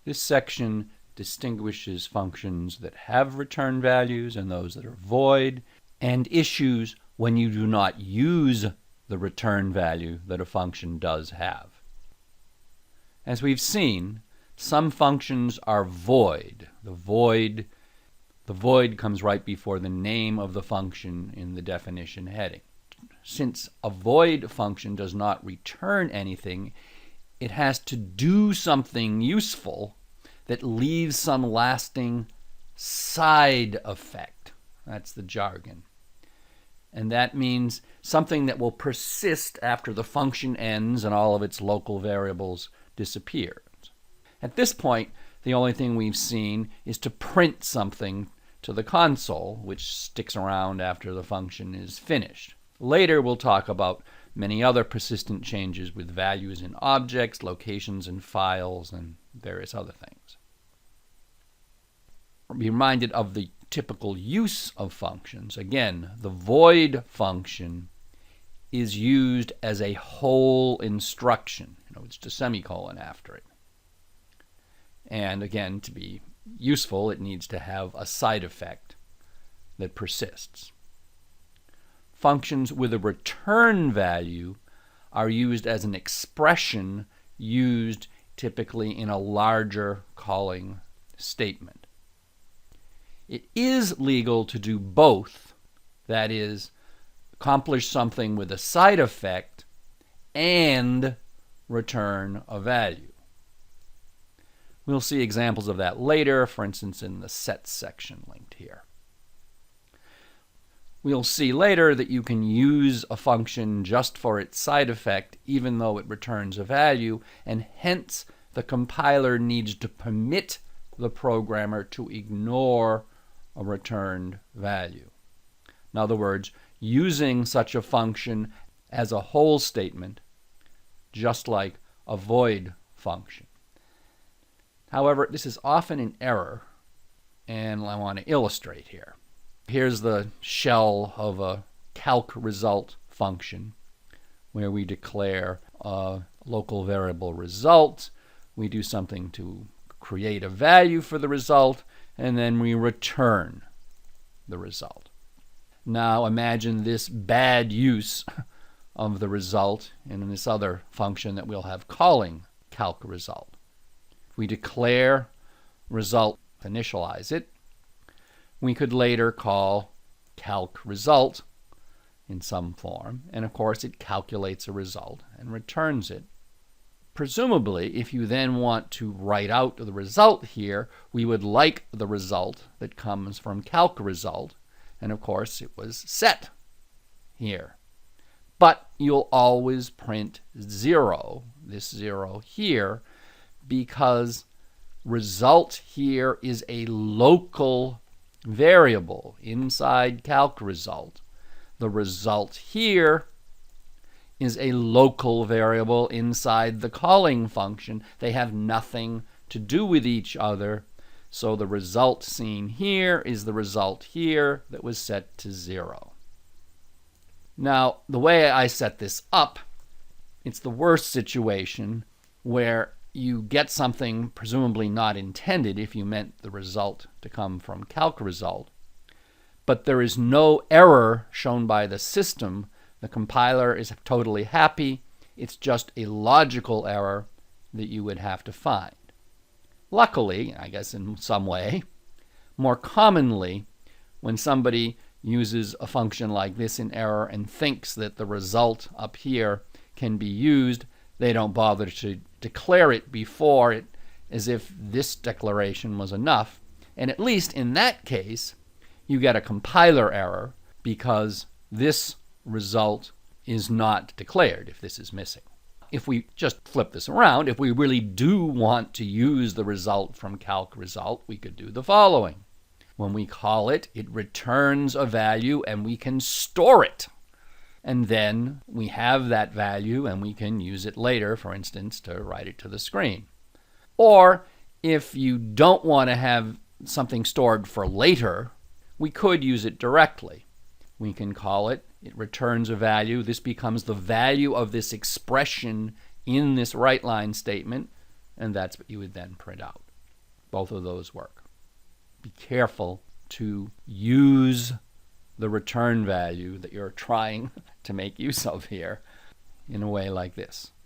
This section distinguishes functions that have return values and those that are void, and issues when you do not use the return value that a function does have. As we've seen, some functions are void. The void comes right before the name of the function in the definition heading. Since a void function does not return anything, it has to do something useful that leaves some lasting side effect. That's the jargon. And that means something that will persist after the function ends and all of its local variables disappear. At this point, the only thing we've seen is to print something to the console, which sticks around after the function is finished. Later, we'll talk about many other persistent changes with values in objects, locations in files, and various other things. Be reminded of the typical use of functions. Again, the void function is used as a whole instruction. It's a semicolon after it. And again, to be useful, it needs to have a side effect that persists. Functions with a return value are used as an expression used typically in a larger calling statement. It is legal to do both, that is, accomplish something with a side effect and return a value. We'll see examples of that later, for instance, in the sets section linked here. We'll see later that you can use a function just for its side effect, even though it returns a value, and hence the compiler needs to permit the programmer to ignore a returned value. In other words, using such a function as a whole statement, just like a void function. However, this is often an error, and I want to illustrate here. Here's the shell of a calc result function where we declare a local variable result. We do something to create a value for the result, and then we return the result. Now imagine this bad use of the result in this other function that we'll have calling calc result. We declare result, initialize it. We could later call calc result in some form, and of course it calculates a result and returns it. Presumably, if you then want to write out the result here, we would like the result that comes from calc result, and of course it was set here. But you'll always print 0, this 0 here, because result here is a local variable inside calc result. The result here is a local variable inside the calling function. They have nothing to do with each other, so the result seen here is the result here that was set to 0. Now, the way I set this up, it's the worst situation where you get something presumably not intended if you meant the result to come from calc result, but there is no error shown by the system. The compiler is totally happy. It's just a logical error that you would have to find. Luckily, I guess in some way, more commonly, when somebody uses a function like this in error and thinks that the result up here can be used, they don't bother to declare it before it, as if this declaration was enough. And at least in that case, you get a compiler error because this result is not declared if this is missing. If we just flip this around, if we really do want to use the result from calc result, we could do the following. When we call it, it returns a value and we can store it. And then we have that value and we can use it later, for instance, to write it to the screen. Or if you don't want to have something stored for later, we could use it directly. We can call it, it returns a value. This becomes the value of this expression in this write line statement, and that's what you would then print out. both of those work. Be careful to use the return value that you're trying to make use of here in a way like this.